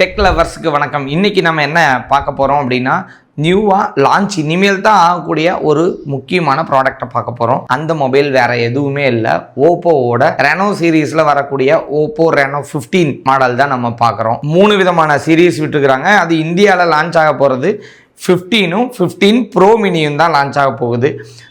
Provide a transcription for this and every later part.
Tech லவர்ஸ்க்கு வணக்கம். இன்னைக்கு நம்ம என்ன பார்க்க போகிறோம் அப்படின்னா, நியூவாக லான்ச் இனிமேல் தான் ஆகக்கூடிய ஒரு முக்கியமான ப்ராடக்டை பார்க்க போகிறோம். அந்த மொபைல் வேற எதுவுமே இல்லை, ஓப்போவோட ரெனோ சீரீஸில் வரக்கூடிய ஓப்போ ரெனோ 15 மாடல் தான் நம்ம பார்க்குறோம். 3 விதமான சீரீஸ் விட்டுருக்குறாங்க. அது இந்தியாவில் லான்ச் ஆக போகிறது 15ம் 15 ப்ரோ மினியும் தான் லான்ச் ஆக போகுது.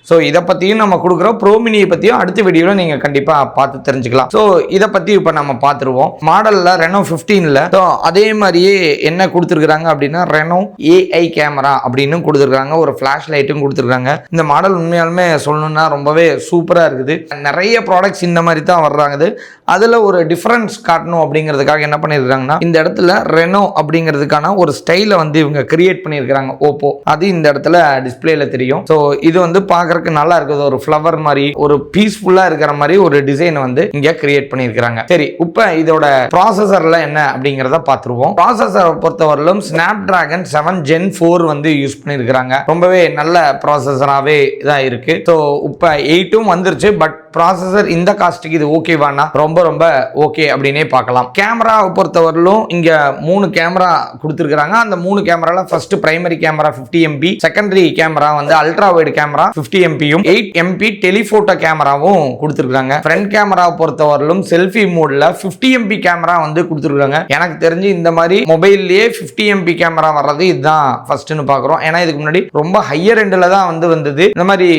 ஸோ இதை பற்றியும் நம்ம கொடுக்குறோம். ப்ரோ மினியை பற்றியும் அடுத்த வீடியோவில் நீங்கள் கண்டிப்பாக பார்த்து தெரிஞ்சுக்கலாம். ஸோ இதை பற்றி இப்போ நம்ம பார்த்துருவோம். மாடலில் ரெனோ 15ல் ஸோ அதே மாதிரியே என்ன கொடுத்துருக்குறாங்க அப்படின்னா, ரெனோ ஏஐ கேமரா அப்படின்னு கொடுத்துருக்காங்க. ஒரு ஃப்ளாஷ் லைட்டும் கொடுத்துருக்காங்க. இந்த மாடல் உண்மையாலுமே சொல்லணும்னா ரொம்பவே சூப்பராக இருக்குது. நிறைய ப்ராடக்ட்ஸ் இந்த மாதிரி தான் வர்றாங்க. அதில் ஒரு டிஃப்ரென்ஸ் காட்டணும் அப்படிங்கிறதுக்காக என்ன பண்ணியிருக்காங்கன்னா, இந்த இடத்துல ரெனோ அப்படிங்கிறதுக்கான ஒரு ஸ்டைலை வந்து இவங்க கிரியேட் பண்ணியிருக்கிறாங்க ஓப்போ. அது இந்த இடத்துல டிஸ்பிளேல தெரியும். ஸோ இது வந்து பார்க்குறதுக்கு நல்லா இருக்குது. ஒரு ஃப்ளவர் மாதிரி, ஒரு பீஸ்ஃபுல்லாக இருக்கிற மாதிரி ஒரு டிசைன் வந்து இங்கே கிரியேட் பண்ணியிருக்கிறாங்க. சரி, இப்போ இதோட ப்ராசஸர்ல என்ன அப்படிங்கிறத பார்த்துருவோம். ப்ராசஸரை பொறுத்தவரையிலும் ஸ்னாப்டிராகன் 7 Gen 4 வந்து யூஸ் பண்ணியிருக்கிறாங்க. ரொம்பவே நல்ல ப்ராசஸராகவே தான் இருக்கு. ஸோ இப்போ 8ம் வந்துருச்சு. பட் ப்ராசஸர் இந்த காஸ்ட்டுக்கு இது ஓகேவானா ரொம்ப ரொம்ப ஓகே அப்படின்னே பார்க்கலாம். கேமராவை பொறுத்தவரையிலும் இங்க 3 கேமரா கொடுத்துருக்காங்க. அந்த 3 கேமரால first primary camera 50 MP, secondary camera வந்து அல்ட்ரா வைட் கேமரா 50 MPயும் 8 MP டெலிஃபோட்டோ கேமராவும் கொடுத்துருக்காங்க. ஃப்ரண்ட் கேமராவை பொறுத்தவரையிலும் செல்ஃபி மோட்ல 50 MP கேமரா வந்து கொடுத்துருக்காங்க. எனக்கு தெரிஞ்சு இந்த மாதிரி மொபைல்லேயே 50 MP கேமரா வர்றது இதுதான் ஃபர்ஸ்ட்னு பார்க்குறோம். ஏன்னா இதுக்கு முன்னாடி ரொம்ப ஹையர் எண்டில் தான் வந்தது. இந்த மாதிரி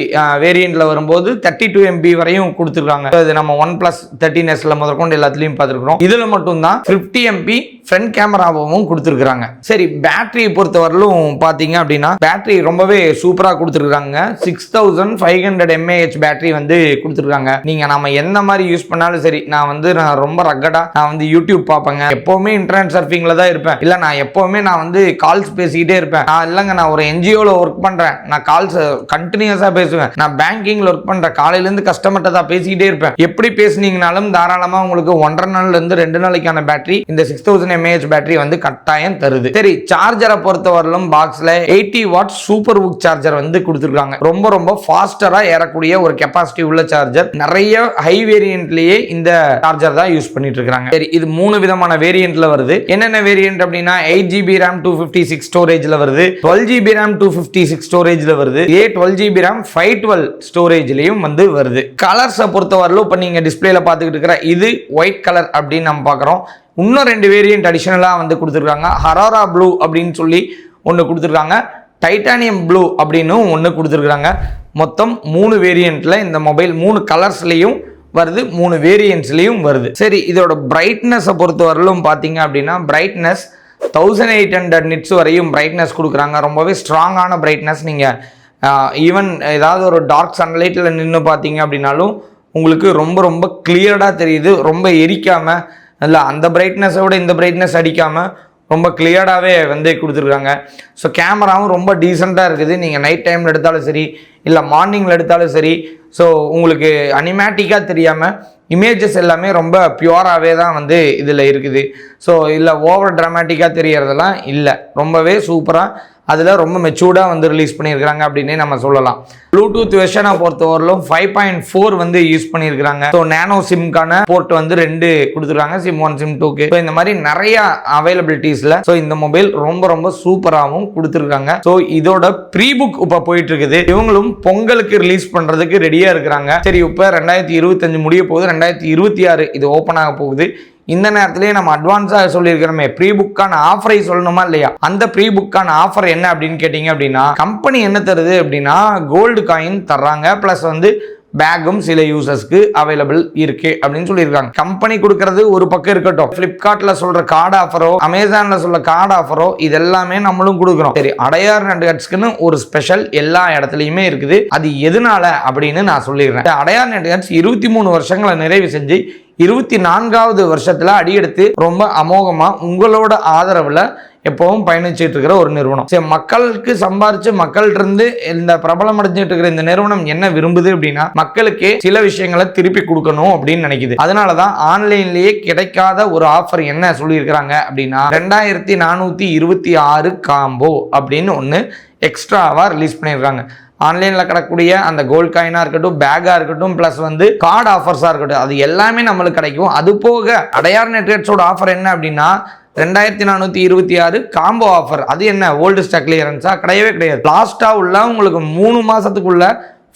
வேரியண்ட்ல வரும்போது 32 MB வரையும் கொடுத்துருக்காங்க. இது நம்ம OnePlus 13Sல முதற்கொண்டு எல்லாத்துலயும் பார்த்துருக்கோம். இதுல மட்டும் தான் 50 MP ஃப்ரண்ட் கேமராவும் கொடுத்துருக்காங்க. சரி, பேட்டரி பொறுத்தவரையிலும் பாத்தீங்க அப்படின்னா பேட்டரி ரொம்பவே சூப்பரா கொடுத்துருக்காங்க. 6500 mAh பேட்டரி வந்து கொடுத்துருக்காங்க. நீங்க நாம எந்த மாதிரி யூஸ் பண்ணாலும் சரி, நான் ரொம்ப ரக்கடா நான் வந்து யூடியூப் பார்ப்பேங்க, எப்பவுமே இன்டர்நெட் சர்ஃபிங்ல தான் இருப்பேன், இல்ல நான் எப்பவுமே நான் வந்து கால்ஸ் பேசிக்கிட்டே இருப்பேன், இல்லைங்க நான் ஒரு NGOல ஒர்க் பண்றேன், நான் கால்ஸ் கண்டினியூஸா பேசுவேன், நான் பேங்கிங்ல ஒர்க் பண்றேன், காலையில இருந்து கஸ்டமர்ட்ட தான் பேசிக்கிட்டே இருப்பேன், எப்படி பேசுனீங்கனாலும் தாராளமா உங்களுக்கு 1.5 நாள்ல இருந்து 2 நாளைக்கான பேட்டரி இந்த 6000 mAh பேட்டரி வந்து கட்டாயம் தருது. சரி, சார்ஜரை பொறுத்தவரையிலும் பாக்ஸ்ல 80 வாட் சூப்பர் புக் சார்ஜர் வந்து கொடுத்துருக்காங்க. ரொம்ப ரொம்ப ஃபாஸ்டரா ஏறக்கூடிய ஒரு கெபாசிட்டி உள்ள சார்ஜர். நிறைய ஹை வேரியன்ட்லயே இந்த சார்ஜர் தான் யூஸ் பண்ணிட்டு இருக்காங்க. சரி, இது 3 விதமான வேரியன்ட்ல வருது. என்னென்ன வேரியன்ட் அப்படின்னா 8GB RAM 256 ஸ்டோரேஜ்ல வருது, 12GB RAM 256 ஸ்டோரேஜ்ல வருது, 12GB RAM 512 ஸ்டோரேஜ்லயும் வந்து வருது. கலர்ஸை பொறுத்தவரையிலும் இப்போ நீங்க டிஸ்பிளேல பார்த்துக்கிட்டு இருக்கிற இது ஒயிட் கலர் அப்படின்னு நம்ம பார்க்குறோம். இன்னும் 2 வேரியன்ட் அடிஷனலாக வந்து கொடுத்துருக்காங்க. ஹராரா ப்ளூ அப்படின்னு சொல்லி ஒன்று கொடுத்துருக்காங்க, டைட்டானியம் ப்ளூ அப்படின்னு ஒன்று கொடுத்துருக்காங்க. மொத்தம் 3 வேரியண்ட்ல இந்த மொபைல் 3 கலர்ஸ்லையும் வருது, 3 வேரியன்ட்ஸ்லையும் வருது. சரி, இதோட பிரைட்னஸை பொறுத்தவரையிலும் பார்த்தீங்க அப்படின்னா பிரைட்னஸ் 1800 நிட்ஸ் வரையும் பிரைட்னஸ் கொடுக்குறாங்க. ரொம்பவே ஸ்ட்ராங்கான பிரைட்னஸ். நீங்கள் ஈவன் ஏதாவது ஒரு டார்க் சன்லைட்டில் நின்று பார்த்தீங்க அப்படின்னாலும் உங்களுக்கு ரொம்ப ரொம்ப கிளியர்டாக தெரியுது. ரொம்ப எரிக்காமல், இல்லை அந்த பிரைட்னஸை விட இந்த பிரைட்னஸ் அடிக்காமல் ரொம்ப கிளியர்டாகவே வந்து கொடுத்துருக்காங்க. ஸோ கேமராவும் ரொம்ப டீசெண்டாக இருக்குது. நீங்கள் நைட் டைமில் எடுத்தாலும் சரி, இல்லை மார்னிங்கில் எடுத்தாலும் சரி, ஸோ உங்களுக்கு அனிமேட்டிக்காக தெரியாமல் இமேஜஸ் எல்லாமே ரொம்ப பியூராகவே தான் வந்து இதில் இருக்குது. ஸோ இல்லை ஓவர் ட்ராமேட்டிக்காக தெரியறதெல்லாம் இல்லை, ரொம்பவே சூப்பராக அதில் ரொம்ப மெச்சூர்டாக வந்து ரிலீஸ் பண்ணியிருக்கிறாங்க அப்படின்னே நம்ம சொல்லலாம். ப்ளூடூத் வெர்ஷனை பொறுத்தவரையிலும் 5.4 வந்து யூஸ் பண்ணியிருக்கிறாங்க. ஸோ நேனோ சிம்கான போர்ட் வந்து 2 கொடுத்துருக்காங்க, SIM 1 SIM 2க்கு. ஸோ இந்த மாதிரி நிறைய அவைலபிலிட்டிஸில் ஸோ இந்த மொபைல் ரொம்ப ரொம்ப சூப்பராகவும் கொடுத்துருக்காங்க. ஸோ இதோட ப்ரீ புக் இப்போ போயிட்டு இருக்குது. இவங்களும் பொங்கலுக்கு ரிலீஸ் பண்ணுறதுக்கு ரெடியாக இருக்கிறாங்க. சரி, இப்போ 2025 முடிய போகுது, 2026 இது ஓப்பன் ஆக போகுது. இந்த நேரத்திலேயே நம்ம அட்வான்ஸாக சொல்லியிருக்கிறோமே ப்ரீ புக்கான ஆஃபரை சொல்லணுமா இல்லையா? அந்த ப்ரீ புக்கான ஆஃபர் என்ன அப்படின்னு கேட்டிங்க அப்படின்னா, கம்பெனி என்ன தருது அப்படின்னா கோல்டு காயின் தர்றாங்க, ப்ளஸ் வந்து பேக்கும் சில யூசர்ஸ்க்கு அவைலபிள் இருக்கு அப்படின்னு சொல்லியிருக்காங்க. கம்பெனி கொடுக்கறது ஒரு பக்கம் இருக்கட்டும், பிளிப்கார்ட்ல சொல்ற கார்டு ஆஃபரோ, அமேசான்ல சொல்ற கார்டு ஆஃபரோ இதெல்லாமே நம்மளும் கொடுக்குறோம். சரி, அடையார் நெட்வொர்க்ஸ்க்குன்னு ஒரு ஸ்பெஷல் எல்லா இடத்துலையுமே இருக்குது. அது எதனால அப்படின்னு நான் சொல்லிடுறேன். அடையார் நெட்வொர்க்ஸ் 23 வருஷங்களை நிறைவு செஞ்சு 24வது வருஷத்துல அடியெடுத்து ரொம்ப அமோகமா உங்களோட ஆதரவுல எப்பவும் பயணிச்சுட்டு இருக்கிற ஒரு நிறுவனம். சரி, மக்களுக்கு சம்பாரிச்சு மக்கள்கிட்ட இருந்து இந்த பிரபலம் அடைஞ்சிட்டு இருக்கிற இந்த நிறுவனம் என்ன விரும்புது அப்படின்னா, மக்களுக்கு சில விஷயங்களை திருப்பி கொடுக்கணும் அப்படின்னு நினைக்குது. அதனாலதான் ஆன்லைன்லயே கிடைக்காத ஒரு ஆஃபர் என்ன சொல்லியிருக்கிறாங்க அப்படின்னா, 2426 காம்போ அப்படின்னு ஒன்று எக்ஸ்ட்ராவா ரிலீஸ் பண்ணியிருக்காங்க. ஆன்லைனில் கிடக்கூடிய அந்த கோல்ட் காயினாக இருக்கட்டும், பேக்காக இருக்கட்டும், ப்ளஸ் வந்து கார்டு ஆஃபர்ஸாக இருக்கட்டும், அது எல்லாமே நம்மளுக்கு கிடைக்கும். அது போக அடையார் நெட்வொர்க்ஸோட ஆஃபர் என்ன அப்படின்னா, 2426 காம்போ ஆஃபர். அது என்ன ஓல்டு ஸ்டாக் கிளியரன்ஸா? கிடையவே கிடையாது. லாஸ்ட்டாக உள்ள உங்களுக்கு 3 மாதத்துக்குள்ள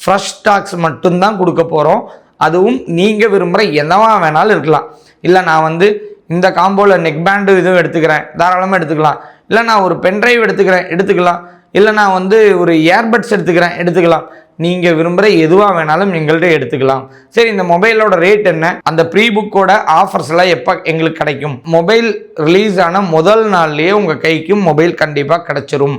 ஃப்ரெஷ் ஸ்டாக்ஸ் மட்டும்தான் கொடுக்க போகிறோம். அதுவும் நீங்கள் விரும்புகிற என்னவா வேணாலும் இருக்கலாம். இல்லை நான் வந்து இந்த காம்போவில் நெக் பேண்டு இதுவும் எடுத்துக்கிறேன், தாராளமாக எடுத்துக்கலாம். இல்லை நான் ஒரு பென்ட்ரைவ் எடுத்துக்கலாம். இல்லை நான் வந்து ஒரு ஏர்பட்ஸ் எடுத்துக்கலாம். நீங்கள் விரும்புகிற எதுவாக வேணாலும் எங்கள்கிட்ட எடுத்துக்கலாம். சரி, இந்த மொபைலோட ரேட் என்ன, அந்த ப்ரீ புக்கோட ஆஃபர்ஸ்லாம் எப்போ எங்களுக்கு கிடைக்கும்? மொபைல் ரிலீஸ் ஆன முதல் நாள்லேயே உங்கள் கைக்கு மொபைல் கண்டிப்பாக கிடைச்சிரும்.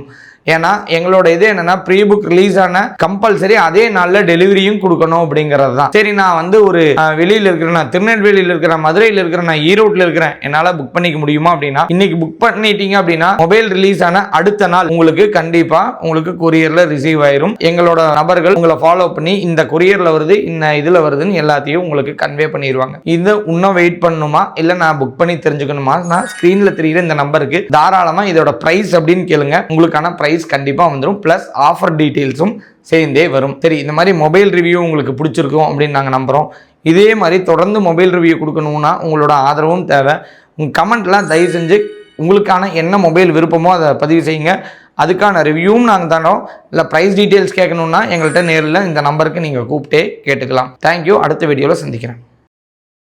ஏன்னா எங்களோட இது என்னன்னா ப்ரீ புக் ரிலீஸ் ஆன கம்பல்சரி அதே நாளில் டெலிவரியும் கொடுக்கணும் அப்படிங்கிறது தான். சரி, நான் வந்து ஒரு வெளியில் இருக்கிறேன், நான் திருநெல்வேலியில் இருக்கிறேன், மதுரையில் இருக்கிறேன், நான் ஈரோட்டில் இருக்கிறேன், என்னால் புக் பண்ணிக்க முடியுமா அப்படின்னா இன்னைக்கு புக் பண்ணிட்டீங்க அப்படின்னா மொபைல் ரிலீஸ் ஆன அடுத்த நாள் உங்களுக்கு கண்டிப்பாக உங்களுக்கு கொரியரில் ரிசீவ் ஆயிரும். எங்களோட நபர்கள் உங்களை ஃபாலோ பண்ணி இந்த கொரியரில் வருது, இந்த இதில் வருதுன்னு எல்லாத்தையும் உங்களுக்கு கன்வே பண்ணிடுவாங்க. இது இன்னும் வெயிட் பண்ணணுமா, இல்லை நான் புக் பண்ணி தெரிஞ்சுக்கணுமா, நான் ஸ்க்ரீனில் தெரியுற இந்த நம்பருக்கு தாராளமாக இதோட ப்ரைஸ் அப்படின்னு கேளுங்க. உங்களுக்கான ப்ரைஸ் கண்டிப்பாக வந்துடும். ப்ளஸ் ஆஃபர் டீட்டெயில்ஸும் சேர்ந்தே வரும். சரி, இந்த மாதிரி மொபைல் ரிவ்யூ உங்களுக்கு பிடிச்சிருக்கும் அப்படின்னு நாங்கள் நம்புகிறோம். இதே மாதிரி தொடர்ந்து மொபைல் ரிவ்யூ கொடுக்கணும்னா உங்களோட ஆதரவும் தேவை. உங்கள் கமெண்ட்லாம் தயவு செஞ்சு உங்களுக்கான என்ன மொபைல் விருப்பமோ அதை பதிவு செய்யுங்க. அதுக்கான ரிவ்யூவும் நாங்கள் தரோம். இல்லை ப்ரைஸ் டீட்டெயில்ஸ் கேட்கணுன்னா எங்கள்கிட்ட நேரில் இந்த நம்பருக்கு நீங்கள் கூப்பிட்டே கேட்டுக்கலாம். தேங்க்யூ. அடுத்த வீடியோவில் சந்திக்கிறேன்.